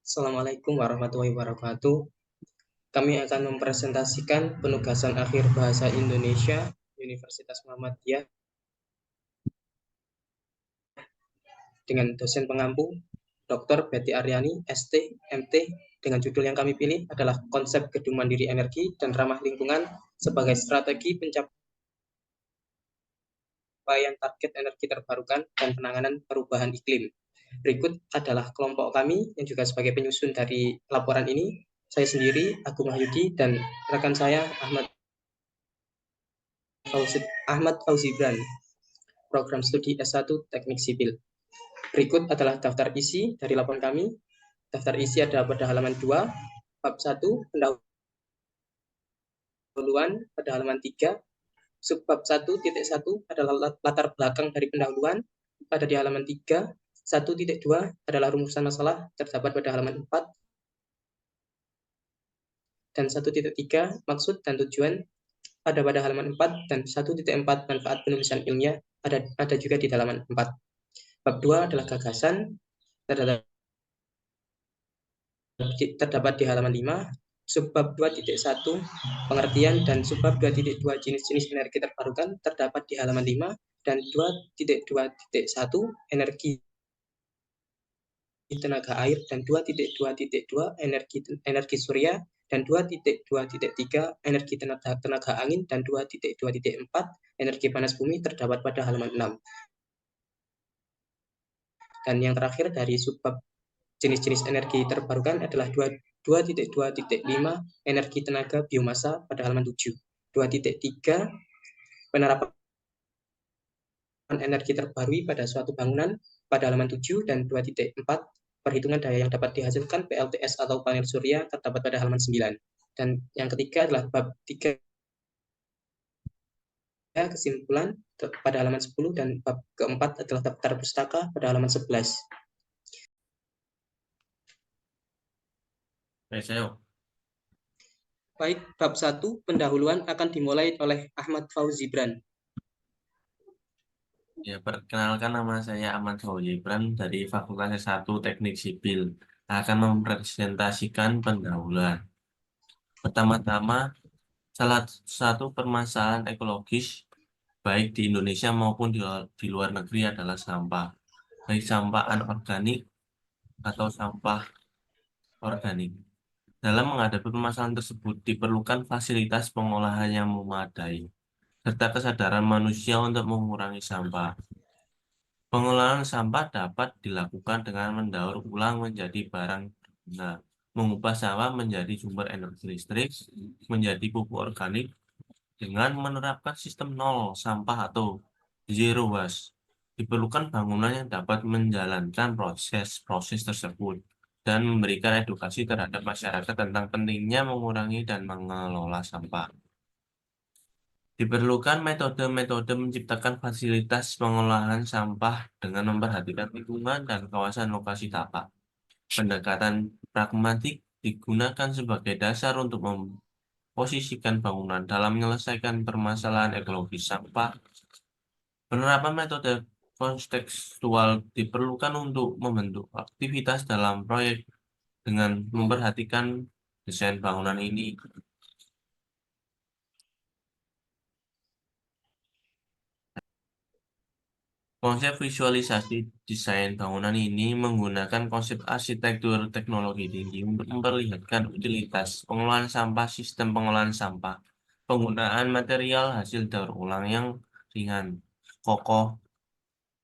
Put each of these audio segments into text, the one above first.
Assalamualaikum warahmatullahi wabarakatuh. Kami akan mempresentasikan penugasan akhir Bahasa Indonesia Universitas Muhammadiyah dengan dosen pengampu Dr. Betty Aryani, ST, MT, dengan judul yang kami pilih adalah Konsep Gedung Mandiri Energi dan Ramah Lingkungan sebagai Strategi Pencapaian Target Energi Terbarukan dan Penanganan Perubahan Iklim. Berikut adalah kelompok kami yang juga sebagai penyusun dari laporan ini. Saya sendiri, Agung Wahyudi, dan rekan saya, Ahmad Fauzibran, Program Studi S1 Teknik Sipil. Berikut adalah daftar isi dari laporan kami. Daftar isi ada pada halaman 2, bab 1, pendahuluan pada halaman 3, subbab 1.1 adalah latar belakang dari pendahuluan pada di halaman 3, 1.2 adalah rumusan masalah terdapat pada halaman 4, dan 1.3 maksud dan tujuan pada halaman 4, dan 1.4 manfaat penulisan ilmiah ada juga di halaman 4. Bab 2 adalah gagasan terdapat di halaman 5, subbab 2.1 pengertian dan subbab 2.2 jenis-jenis energi terbarukan terdapat di halaman 5, dan 2.2.1 energi tenaga air dan 2.2.2 energi surya dan 2.2.3 energi tenaga angin dan 2.2.4 energi panas bumi terdapat pada halaman 6. Dan yang terakhir dari subbab jenis-jenis energi terbarukan adalah 2.2.5 energi tenaga biomasa pada halaman 7, 2.3 penerapan energi terbaru pada suatu bangunan pada halaman 7, dan 2.4 perhitungan daya yang dapat dihasilkan PLTS atau panel surya terdapat pada halaman 9. Dan yang ketiga adalah bab 3 kesimpulan pada halaman 10, dan bab keempat adalah daftar pustaka pada halaman 11. Baik, bab 1 pendahuluan akan dimulai oleh Ahmad Fauzibran. Ya, perkenalkan, nama saya Ahmad Fauzibran dari Fakultas S1 Teknik Sipil. Akan mempresentasikan pendahuluan. Pertama-tama, salah satu permasalahan ekologis baik di Indonesia maupun di luar negeri adalah sampah. Baik sampah anorganik atau sampah organik. Dalam menghadapi permasalahan tersebut diperlukan fasilitas pengolahan yang memadai, serta kesadaran manusia untuk mengurangi sampah. Pengolahan sampah dapat dilakukan dengan mendaur ulang menjadi barang berguna, mengubah sampah menjadi sumber energi listrik, menjadi pupuk organik, dengan menerapkan sistem nol sampah atau zero waste. Diperlukan bangunan yang dapat menjalankan proses-proses tersebut dan memberikan edukasi terhadap masyarakat tentang pentingnya mengurangi dan mengelola sampah. Diperlukan metode-metode menciptakan fasilitas pengolahan sampah dengan memperhatikan lingkungan dan kawasan lokasi tapak. Pendekatan pragmatik digunakan sebagai dasar untuk memposisikan bangunan dalam menyelesaikan permasalahan ekologis sampah. Penerapan metode kontekstual diperlukan untuk membentuk aktivitas dalam proyek dengan memperhatikan desain bangunan ini. Konsep visualisasi desain bangunan ini menggunakan konsep arsitektur teknologi tinggi untuk memperlihatkan utilitas pengolahan sampah, sistem pengolahan sampah, penggunaan material hasil daur ulang yang ringan, kokoh,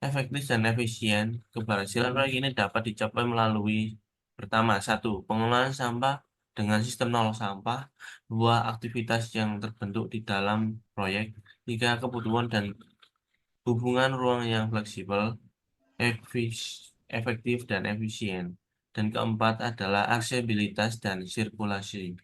efektif, dan efisien. Keberhasilan proyek ini dapat dicapai melalui pertama, 1. Pengolahan sampah dengan sistem nol sampah, 2. Aktivitas yang terbentuk di dalam proyek, 3. Kebutuhan dan hubungan ruang yang fleksibel, efektif, dan efisien. Dan keempat adalah aksesibilitas dan sirkulasi.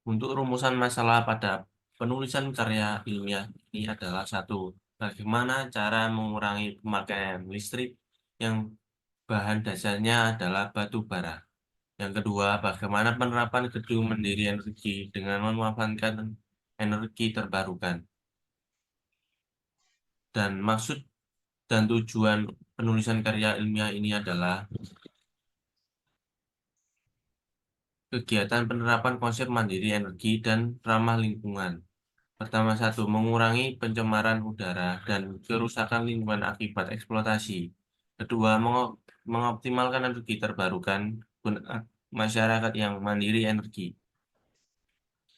Untuk rumusan masalah pada penulisan karya ilmiah ini adalah 1. Bagaimana cara mengurangi pemakaian listrik yang bahan dasarnya adalah batu bara. Yang kedua, bagaimana penerapan gedung mandiri energi dengan memanfaatkan energi terbarukan. Dan maksud dan tujuan penulisan karya ilmiah ini adalah kegiatan penerapan konsep mandiri energi dan ramah lingkungan. Pertama, satu, mengurangi pencemaran udara dan kerusakan lingkungan akibat eksploitasi. Kedua, mengoptimalkan energi terbarukan guna masyarakat yang mandiri energi.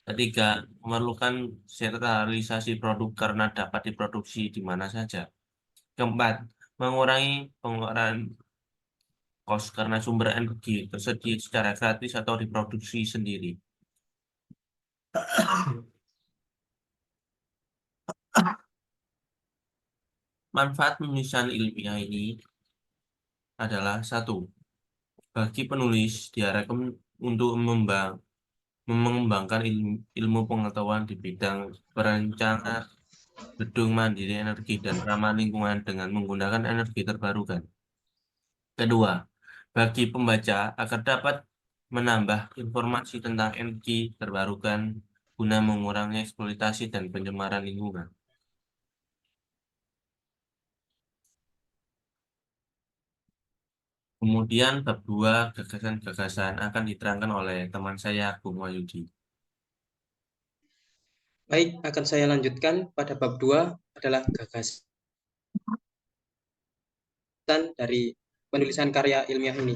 Ketiga, memerlukan sentralisasi produk karena dapat diproduksi di mana saja. Keempat, mengurangi pengeluaran kos karena sumber energi tersedia secara gratis atau diproduksi sendiri. Manfaat penulisan ilmiah ini adalah satu, bagi penulis diharapkan untuk mengembangkan ilmu pengetahuan di bidang perencanaan gedung mandiri energi dan ramah lingkungan dengan menggunakan energi terbarukan. Kedua, bagi pembaca agar dapat menambah informasi tentang energi terbarukan guna mengurangi eksploitasi dan pencemaran lingkungan. Kemudian bab 2, gagasan-gagasan akan diterangkan oleh teman saya, Bung Wahyudi. Baik, akan saya lanjutkan pada bab 2 adalah gagasan dari penulisan karya ilmiah ini.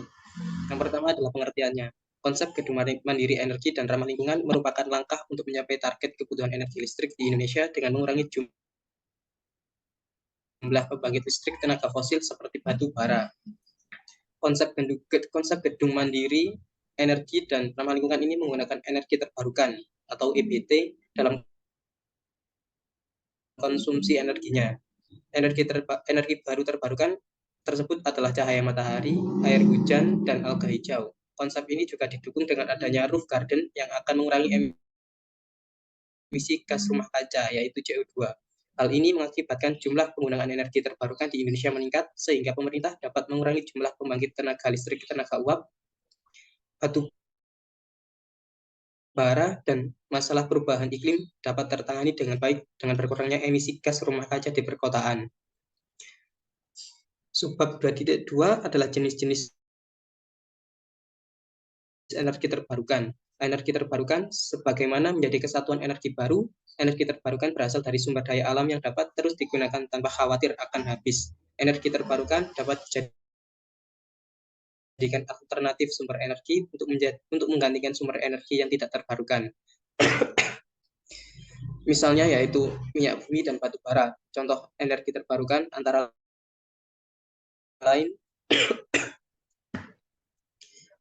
Yang pertama adalah pengertiannya. Konsep gedung mandiri energi dan ramah lingkungan merupakan langkah untuk mencapai target kebutuhan energi listrik di Indonesia dengan mengurangi jumlah pembangkit listrik tenaga fosil seperti batu bara. Konsep gedung mandiri energi dan ramah lingkungan ini menggunakan energi terbarukan atau EBT dalam konsumsi energinya. Energi baru terbarukan tersebut adalah cahaya matahari, air hujan, dan alga hijau. Konsep ini juga didukung dengan adanya roof garden yang akan mengurangi emisi gas rumah kaca, yaitu CO2. Hal ini mengakibatkan jumlah penggunaan energi terbarukan di Indonesia meningkat, sehingga pemerintah dapat mengurangi jumlah pembangkit tenaga listrik tenaga uap, batu bara, dan masalah perubahan iklim dapat tertangani dengan baik dengan berkurangnya emisi gas rumah kaca di perkotaan. Subbab 2.2 adalah jenis-jenis energi terbarukan. Energi terbarukan sebagaimana menjadi kesatuan energi baru, energi terbarukan berasal dari sumber daya alam yang dapat terus digunakan tanpa khawatir akan habis. Energi terbarukan dapat dijadikan alternatif sumber energi untuk menggantikan sumber energi yang tidak terbarukan. Misalnya yaitu minyak bumi dan batu bara. Contoh energi terbarukan antara lain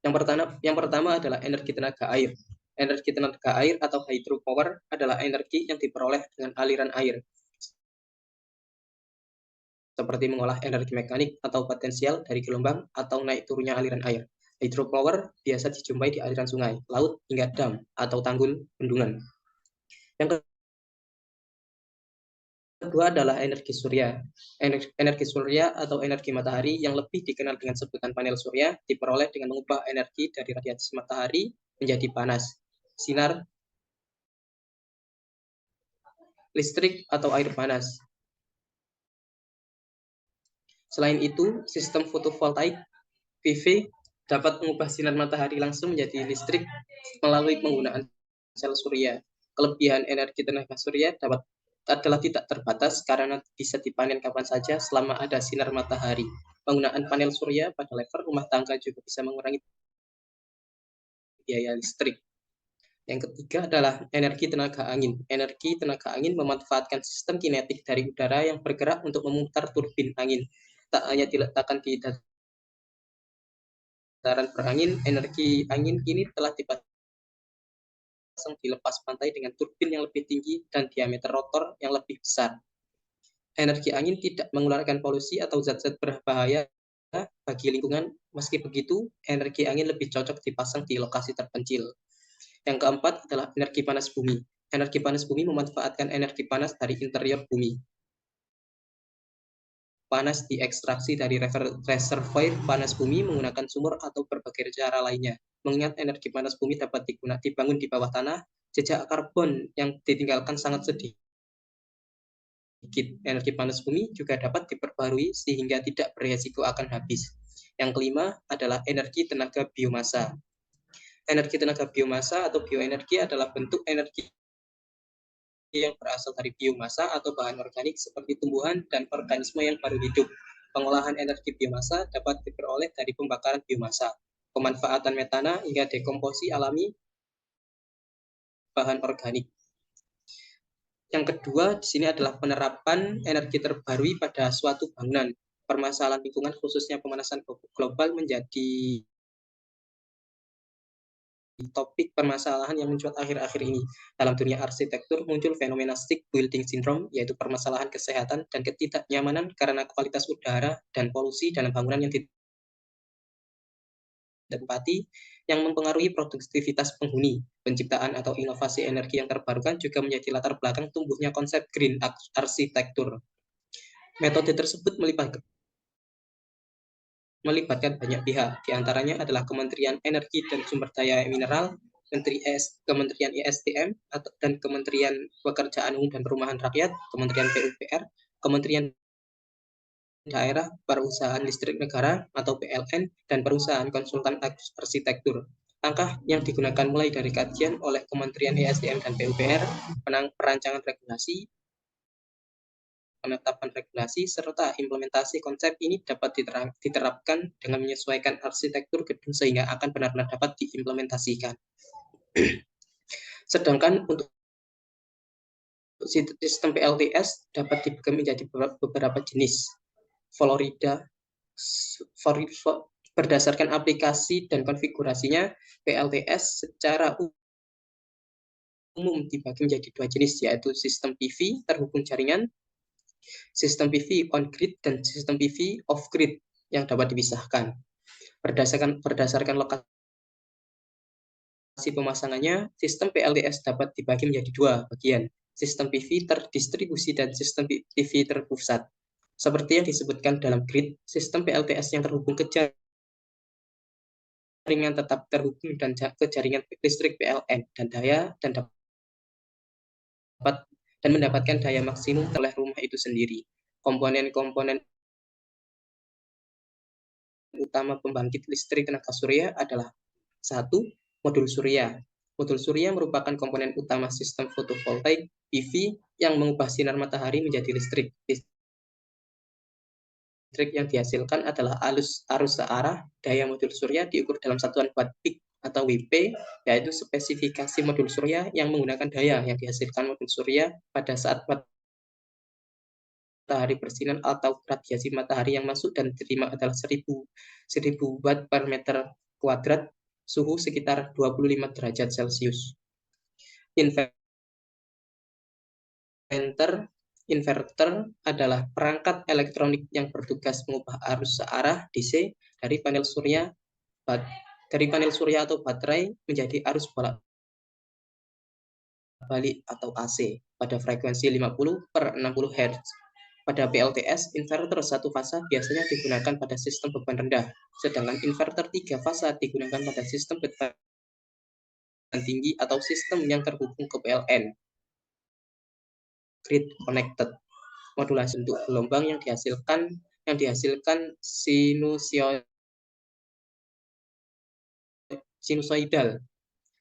yang pertama adalah energi tenaga air. Energi tenaga air atau hydropower adalah energi yang diperoleh dengan aliran air, seperti mengolah energi mekanik atau potensial dari gelombang atau naik turunnya aliran air. Hydropower biasa dijumpai di aliran sungai, laut, hingga dam atau tanggul bendungan. Yang kedua adalah energi surya. Energi surya atau energi matahari yang lebih dikenal dengan sebutan panel surya diperoleh dengan mengubah energi dari radiasi matahari menjadi panas, sinar listrik atau air panas. Selain itu, sistem fotovoltaik PV dapat mengubah sinar matahari langsung menjadi listrik melalui penggunaan sel surya. Kelebihan energi tenaga surya adalah tidak terbatas karena bisa dipanen kapan saja selama ada sinar matahari. Penggunaan panel surya pada level rumah tangga juga bisa mengurangi biaya listrik. Yang ketiga adalah energi tenaga angin. Energi tenaga angin memanfaatkan sistem kinetik dari udara yang bergerak untuk memutar turbin angin. Tak hanya diletakkan di dataran berangin, energi angin kini telah dipasang di lepas pantai dengan turbin yang lebih tinggi dan diameter rotor yang lebih besar. Energi angin tidak mengeluarkan polusi atau zat-zat berbahaya bagi lingkungan. Meski begitu, energi angin lebih cocok dipasang di lokasi terpencil. Yang keempat adalah energi panas bumi. Energi panas bumi memanfaatkan energi panas dari interior bumi. Panas diekstraksi dari reservoir panas bumi menggunakan sumur atau berbagai cara lainnya. Mengingat energi panas bumi dapat dibangun di bawah tanah, jejak karbon yang ditinggalkan sangat sedikit energi panas bumi juga dapat diperbarui sehingga tidak beresiko akan habis. Yang kelima adalah energi tenaga biomasa. Energi tenaga biomasa atau bioenergi adalah bentuk energi yang berasal dari biomasa atau bahan organik seperti tumbuhan dan organisme yang baru hidup. Pengolahan energi biomasa dapat diperoleh dari pembakaran biomasa, pemanfaatan metana hingga dekomposisi alami bahan organik. Yang kedua di sini adalah penerapan energi terbarukan pada suatu bangunan. Permasalahan lingkungan khususnya pemanasan global menjadi topik permasalahan yang muncul akhir-akhir ini. Dalam dunia arsitektur muncul fenomena stick building syndrome, yaitu permasalahan kesehatan dan ketidaknyamanan karena kualitas udara dan polusi dalam bangunan yang ditempati yang mempengaruhi produktivitas penghuni. Penciptaan atau inovasi energi yang terbarukan juga menjadi latar belakang tumbuhnya konsep green arsitektur. Metode tersebut melibatkan banyak pihak, diantaranya adalah Kementerian Energi dan Sumber Daya Mineral, Kementerian ESDM, dan Kementerian Pekerjaan Umum dan Perumahan Rakyat, Kementerian PUPR, Kementerian Daerah Perusahaan Listrik Negara atau PLN, dan Perusahaan Konsultan Arsitektur. Langkah yang digunakan mulai dari kajian oleh Kementerian ESDM dan PUPR, perancangan regulasi, penetapan regulasi, serta implementasi konsep ini dapat diterapkan dengan menyesuaikan arsitektur gedung sehingga akan benar-benar dapat diimplementasikan. Sedangkan untuk sistem PLTS dapat dibagi menjadi beberapa jenis. Berdasarkan aplikasi dan konfigurasinya, PLTS secara umum dibagi menjadi dua jenis, yaitu sistem PV terhubung jaringan, sistem PV on-grid, dan sistem PV off-grid yang dapat dipisahkan. Berdasarkan lokasi pemasangannya, sistem PLTS dapat dibagi menjadi dua bagian, sistem PV terdistribusi dan sistem PV terpusat. Seperti yang disebutkan dalam grid, sistem PLTS yang terhubung ke jaringan tetap terhubung dan ke jaringan listrik PLN dan mendapatkan daya maksimum oleh rumah itu sendiri. Komponen-komponen utama pembangkit listrik tenaga surya adalah 1. Modul surya. Modul surya merupakan komponen utama sistem fotovoltaik PV yang mengubah sinar matahari menjadi listrik. Listrik yang dihasilkan adalah arus searah. Daya modul surya diukur dalam satuan watt peak atau WP, yaitu spesifikasi modul surya yang menggunakan daya yang dihasilkan modul surya pada saat matahari bersinar atau radiasi matahari yang masuk dan diterima adalah 1000 watt per meter kuadrat, suhu sekitar 25 derajat Celcius. Inverter adalah perangkat elektronik yang bertugas mengubah arus searah DC dari panel surya atau baterai menjadi arus bolak-balik atau AC pada frekuensi 50/60 Hz. Pada PLTS, inverter satu fasa biasanya digunakan pada sistem beban rendah, sedangkan inverter 3 fasa digunakan pada sistem beban tinggi atau sistem yang terhubung ke PLN. Grid connected. Modulasi bentuk gelombang yang dihasilkan sinusoidal.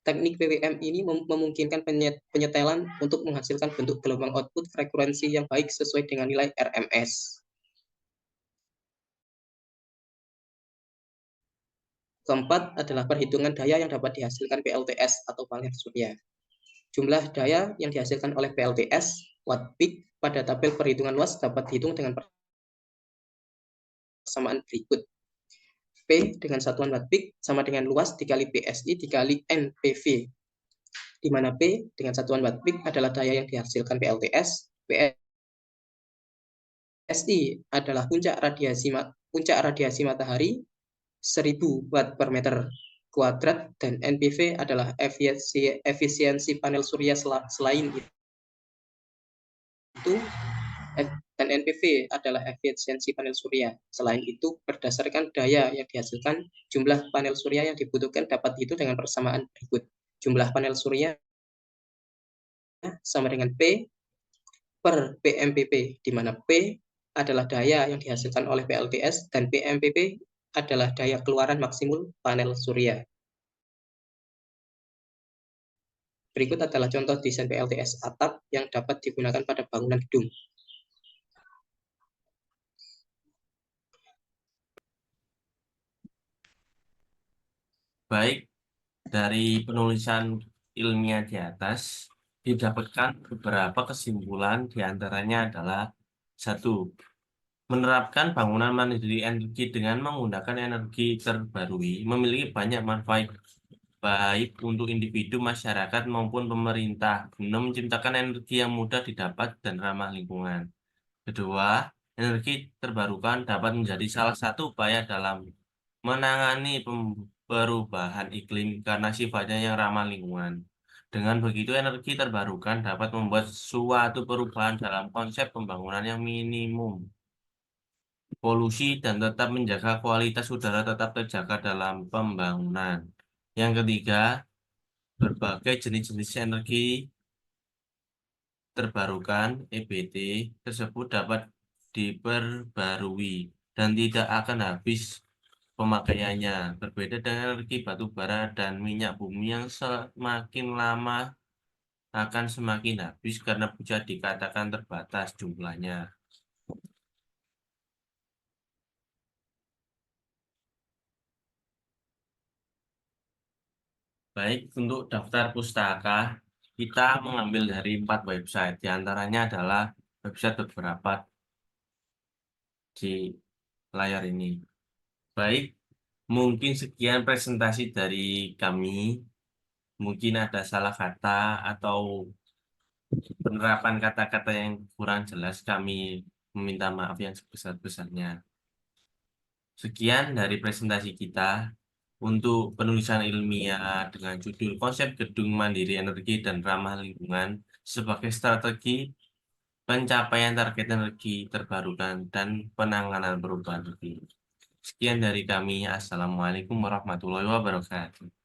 Teknik PWM ini memungkinkan penyetelan untuk menghasilkan bentuk gelombang output frekuensi yang baik sesuai dengan nilai RMS. Keempat adalah perhitungan daya yang dapat dihasilkan PLTS atau panel surya. Jumlah daya yang dihasilkan oleh PLTS, watt peak, pada tabel perhitungan luas dapat dihitung dengan persamaan berikut. P dengan satuan watt peak sama dengan luas dikali PSI dikali NPV, di mana P dengan satuan watt peak adalah daya yang dihasilkan PLTS, PSI adalah puncak radiasi matahari 1000 watt per meter kuadrat, dan NPV adalah efisiensi panel surya. Selain itu, dan NPV adalah efisiensi panel surya. Selain itu, berdasarkan daya yang dihasilkan, jumlah panel surya yang dibutuhkan dapat dihitung dengan persamaan berikut. Jumlah panel surya sama dengan P per PMPP, di mana P adalah daya yang dihasilkan oleh PLTS dan PMPP adalah daya keluaran maksimum panel surya. Berikut adalah contoh desain PLTS atap yang dapat digunakan pada bangunan gedung. Baik, dari penulisan ilmiah di atas, didapatkan beberapa kesimpulan, diantaranya adalah satu, menerapkan bangunan mandiri energi dengan menggunakan energi terbarukan memiliki banyak manfaat baik untuk individu, masyarakat, maupun pemerintah guna menciptakan energi yang mudah didapat dan ramah lingkungan. Kedua, energi terbarukan dapat menjadi salah satu upaya dalam menangani perubahan iklim karena sifatnya yang ramah lingkungan. Dengan begitu, energi terbarukan dapat membuat suatu perubahan dalam konsep pembangunan yang minimum polusi dan tetap menjaga kualitas udara tetap terjaga dalam pembangunan. Yang ketiga, berbagai jenis-jenis energi terbarukan (EBT) tersebut dapat diperbarui dan tidak akan habis pemakaiannya. Berbeda dengan energi batu bara dan minyak bumi yang semakin lama akan semakin habis karena bisa dikatakan terbatas jumlahnya. Baik, untuk daftar pustaka, kita mengambil dari 4 website. Di antaranya adalah website beberapa di layar ini. Baik, mungkin sekian presentasi dari kami. Mungkin ada salah kata atau penerapan kata-kata yang kurang jelas. Kami meminta maaf yang sebesar-besarnya. Sekian dari presentasi kita. Untuk penulisan ilmiah dengan judul Konsep Gedung Mandiri Energi dan Ramah Lingkungan sebagai strategi pencapaian target energi terbarukan dan penanganan perubahan iklim. Sekian dari kami. Assalamualaikum warahmatullahi wabarakatuh.